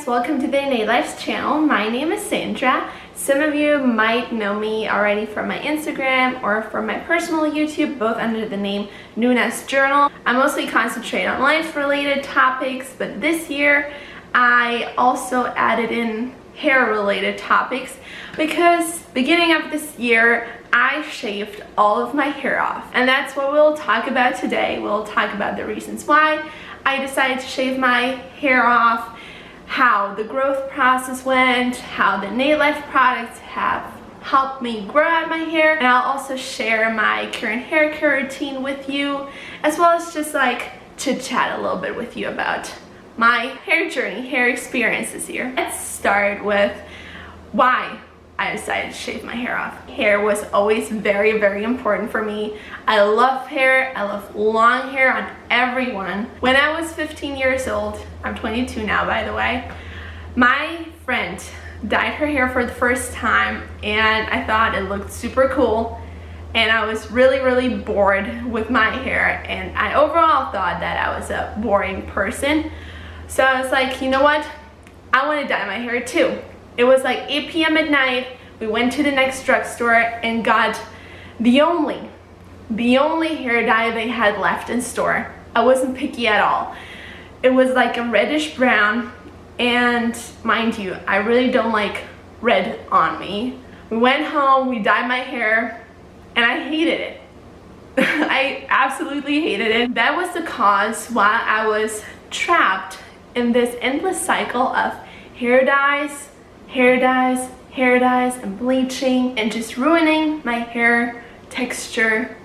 welcome to the Innate Lives channel. My name is Sandra. Some of you might know me already from my Instagram or from my personal YouTube, both under the name Nuna's Journal. I mostly concentrate on life-related topics, but this year I also added in hair-related topics because beginning of this year I shaved all of my hair off, and that's what we'll talk about today. We'll talk about the reasons why I decided to shave my hair off, how the growth process went, how the Innate Life products have helped me grow out my hair, and I'll also share my current hair care routine with you, as well as just like chit chat a little bit with you about my hair journey, hair experience this year. Let's start with why I decided to shave my hair off. Hair was always very, very important for me. I love hair. I love long hair on everyone. When I was 15 years old, I'm 22 now by the way, my friend dyed her hair for the first time and I thought it looked super cool, and I was really bored with my hair, and I overall thought that I was a boring person. So I was like, you know what? I want to dye my hair too. It was like 8 p.m. at night. We went to the next drugstore and got the only hair dye they had left in store. I wasn't picky at all. It was like a reddish brown, and mind you, I really don't like red on me. We went home, we dyed my hair, and I hated it. I absolutely hated it. That was the cause why I was trapped in this endless cycle of hair dyes, and bleaching, and just ruining my hair texture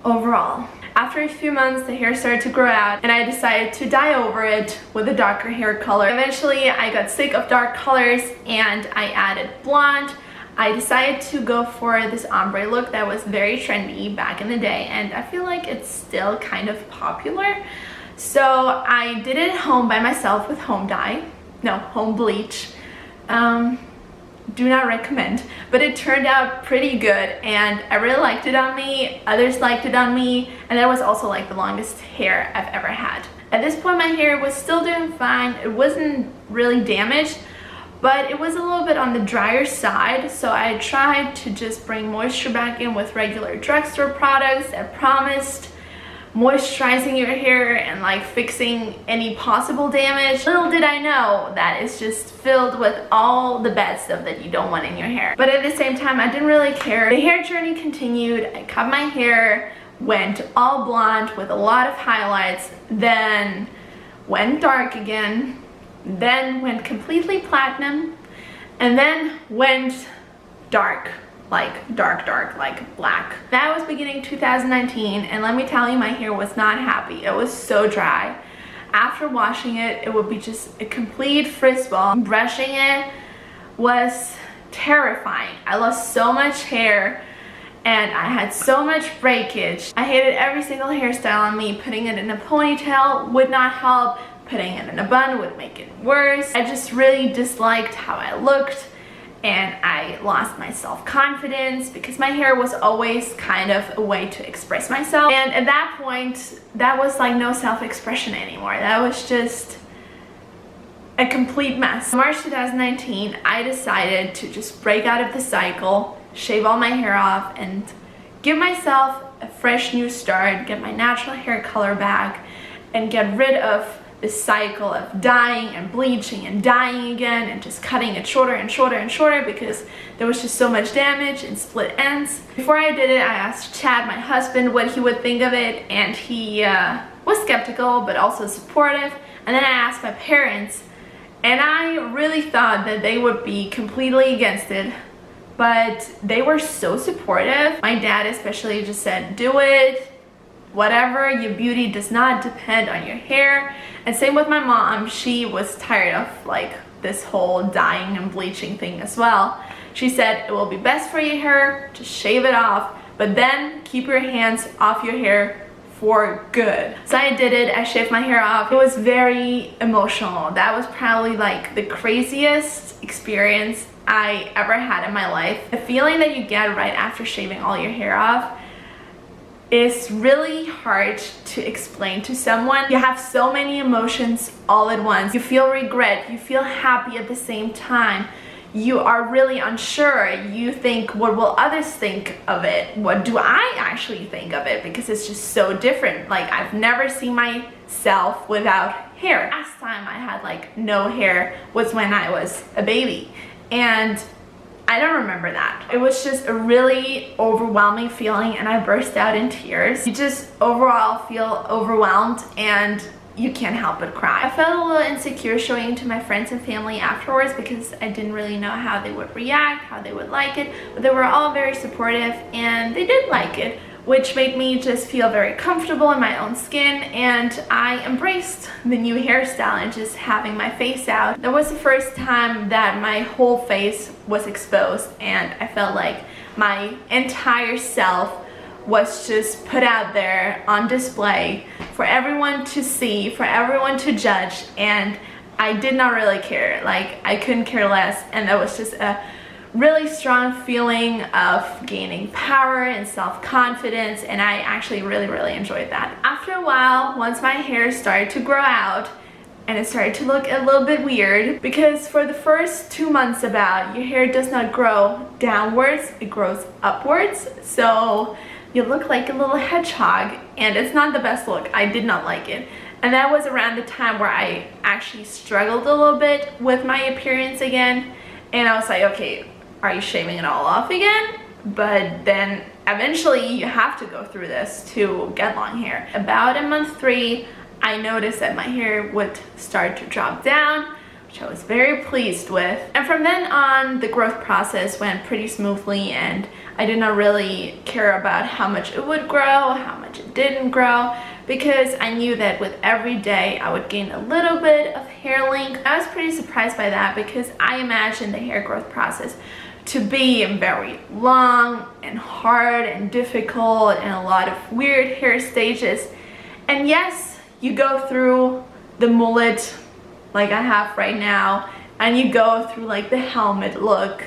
overall. After a few months, the hair started to grow out and I decided to dye over it with a darker hair color. Eventually, I got sick of dark colors and I added blonde. I decided to go for this ombre look that was very trendy back in the day, and I feel like it's still kind of popular. So I did it at home by myself with home bleach. Do not recommend, but it turned out pretty good and I really liked it on me. Others liked it on me, and that was also like the longest hair I've ever had. At this point my hair was still doing fine. It wasn't really damaged, but it was a little bit on the drier side, so I tried to just bring moisture back in with regular drugstore products that promised moisturizing your hair and like fixing any possible damage. Little did I know that it's just filled with all the bad stuff that you don't want in your hair. But at the same time, I didn't really care. The hair journey continued. I cut my hair, went all blonde with a lot of highlights, then went dark again, then went completely platinum, and then went dark. Like dark, like black. That was beginning 2019, and let me tell you, my hair was not happy. It was so dry. After washing it, it would be just a complete frizz-ball. Brushing it was terrifying. I lost so much hair and I had so much breakage. I hated every single hairstyle on me. Putting it in a ponytail would not help. Putting it in a bun would make it worse. I just really disliked how I looked, and I lost my self-confidence because my hair was always kind of a way to express myself, and at that point that was like no self-expression anymore. That was just a complete mess. In March 2019 I decided to just break out of the cycle, shave all my hair off, and give myself a fresh new start, get my natural hair color back, and get rid of this cycle of dyeing and bleaching and dyeing again and just cutting it shorter and shorter because there was just so much damage and split ends. Before I did it, I asked Chad, my husband, what he would think of it, and he was skeptical but also supportive. And then I asked my parents, and I really thought that they would be completely against it, but they were so supportive. My dad especially just said, do it. Whatever, your beauty does not depend on your hair. And same with my mom. She was tired of like this whole dyeing and bleaching thing as well. She said it will be best for your hair to shave it off, but then keep your hands off your hair for good. So I did it. I shaved my hair off. It was very emotional. That was probably like the craziest experience I ever had in my life. The feeling that you get right after shaving all your hair off is really hard to explain to someone. You have so many emotions all at once. You feel regret, you feel happy at the same time. You are really unsure. You think, what will others think of it? What do I actually think of it? Because it's just so different. Like, I've never seen myself without hair. Last time I had like no hair was when I was a baby, and I don't remember that. It was just a really overwhelming feeling, and I burst out in tears. You just overall feel overwhelmed and you can't help but cry. I felt a little insecure showing it to my friends and family afterwards because I didn't really know how they would react, how they would like it, but they were all very supportive and they did like it, which made me just feel very comfortable in my own skin, and I embraced the new hairstyle and just having my face out. That was the first time that my whole face was exposed, and I felt like my entire self was just put out there on display for everyone to see, for everyone to judge, and I did not really care. Like, I couldn't care less, and that was just a really strong feeling of gaining power and self-confidence, and I actually really enjoyed that. After a while, once my hair started to grow out and it started to look a little bit weird, because for the first 2 months about, your hair does not grow downwards, it grows upwards, so you look like a little hedgehog, and it's not the best look. I did not like it. And that was around the time where I actually struggled a little bit with my appearance again, and I was like, okay, are you shaving it all off again? But then eventually you have to go through this to get long hair. About in month 3, I noticed that my hair would start to drop down, which I was very pleased with. And from then on, the growth process went pretty smoothly, and I did not really care about how much it would grow, how much it didn't grow, because I knew that with every day I would gain a little bit of hair length. I was pretty surprised by that because I imagined the hair growth process to be very long and hard and difficult and a lot of weird hair stages. And yes, you go through the mullet like I have right now, and you go through like the helmet look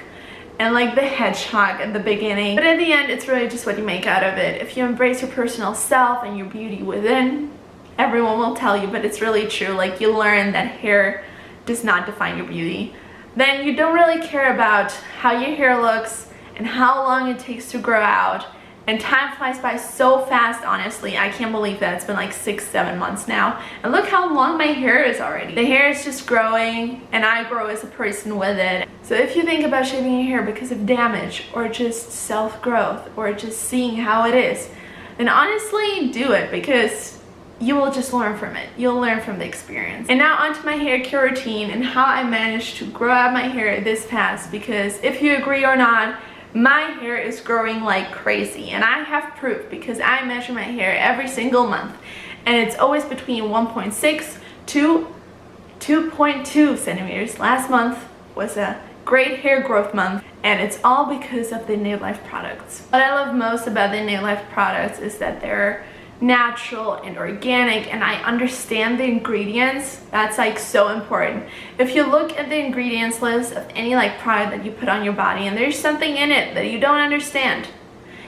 and like the hedgehog at the beginning, but at the end it's really just what you make out of it. If you embrace your personal self and your beauty within, everyone will tell you, but it's really true. Like, you learn that hair does not define your beauty. Then you don't really care about how your hair looks and how long it takes to grow out, and time flies by so fast. Honestly, I can't believe that it's been like 6-7 months now, and look how long my hair is already. The hair is just growing, and I grow as a person with it. So if you think about shaving your hair because of damage or just self-growth or just seeing how it is, then honestly do it, because you will just learn from it. You'll learn from the experience. And now onto my hair care routine and how I managed to grow out my hair this fast, because if you agree or not, my hair is growing like crazy, and I have proof because I measure my hair every single month, and it's always between 1.6 to 2.2 centimeters. Last month was a great hair growth month, and it's all because of the Nail Life products. What I love most about the Nail Life products is that they're natural and organic, and I understand the ingredients. That's like so important. If you look at the ingredients list of any like product that you put on your body and there's something in it that you don't understand,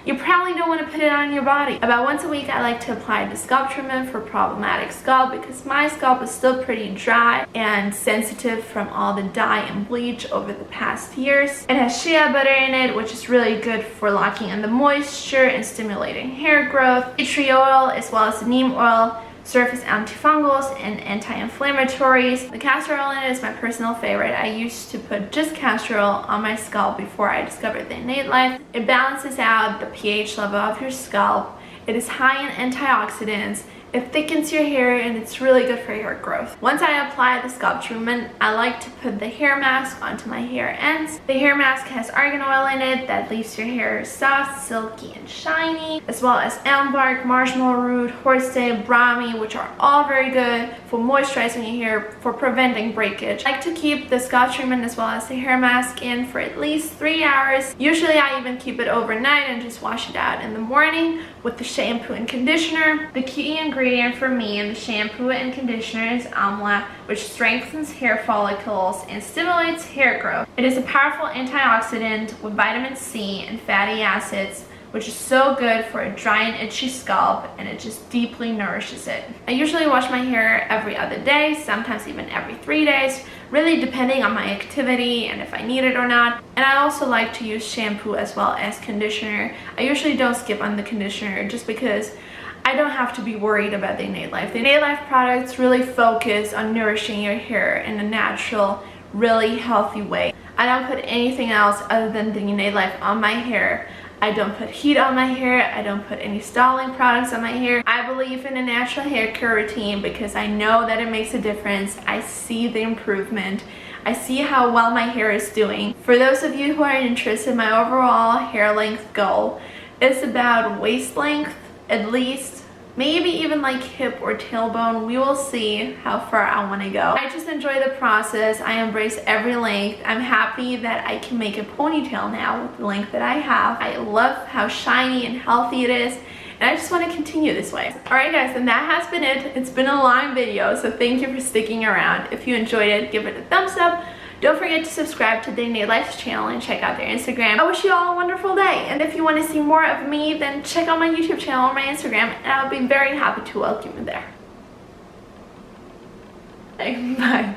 you probably don't want to put it on your body. About once a week I like to apply the scalp treatment for problematic scalp, because my scalp is still pretty dry and sensitive from all the dye and bleach over the past years. It has shea butter in it, which is really good for locking in the moisture and stimulating hair growth. Tea tree oil as well as neem oil serve as antifungals and anti-inflammatories. The castor oil in it is my personal favorite. I used to put just castor oil on my scalp before I discovered the Innate Life. It balances out the pH level of your scalp. It is high in antioxidants. It thickens your hair, and it's really good for hair growth. Once I apply the scalp treatment, I like to put the hair mask onto my hair ends. The hair mask has argan oil in it that leaves your hair soft, silky, and shiny, as well as elm bark, marshmallow root, horseday, brahmi, which are all very good for moisturizing your hair, for preventing breakage. I like to keep the scalp treatment as well as the hair mask in for at least 3 hours. Usually I even keep it overnight and just wash it out in the morning with the shampoo and conditioner. The key ingredient for me in the shampoo and conditioner is amla, which strengthens hair follicles and stimulates hair growth. It is a powerful antioxidant with vitamin C and fatty acids, which is so good for a dry and itchy scalp, and it just deeply nourishes it. I usually wash my hair every other day, sometimes even every 3 days, really depending on my activity and if I need it or not. And I also like to use shampoo as well as conditioner. I usually don't skip on the conditioner just because I don't have to be worried about the Innate Life. The Innate Life products really focus on nourishing your hair in a natural, really healthy way. I don't put anything else other than the Innate Life on my hair. I don't put heat on my hair. I don't put any styling products on my hair. I believe in a natural hair care routine because I know that it makes a difference. I see the improvement. I see how well my hair is doing. For those of you who are interested, my overall hair length goal is about waist length, at least, maybe even like hip or tailbone. We will see how far I want to go. I just enjoy the process. I embrace every length. I'm happy that I can make a ponytail now with the length that I have. I love how shiny and healthy it is, and I just want to continue this way. Alright guys, and that has been it. It's been a long video, so thank you for sticking around. If you enjoyed it, give it a thumbs up. Don't forget to subscribe to the Innate Life's channel and check out their Instagram. I wish you all a wonderful day. And if you want to see more of me, then check out my YouTube channel or my Instagram, and I'll be very happy to welcome you there. Bye.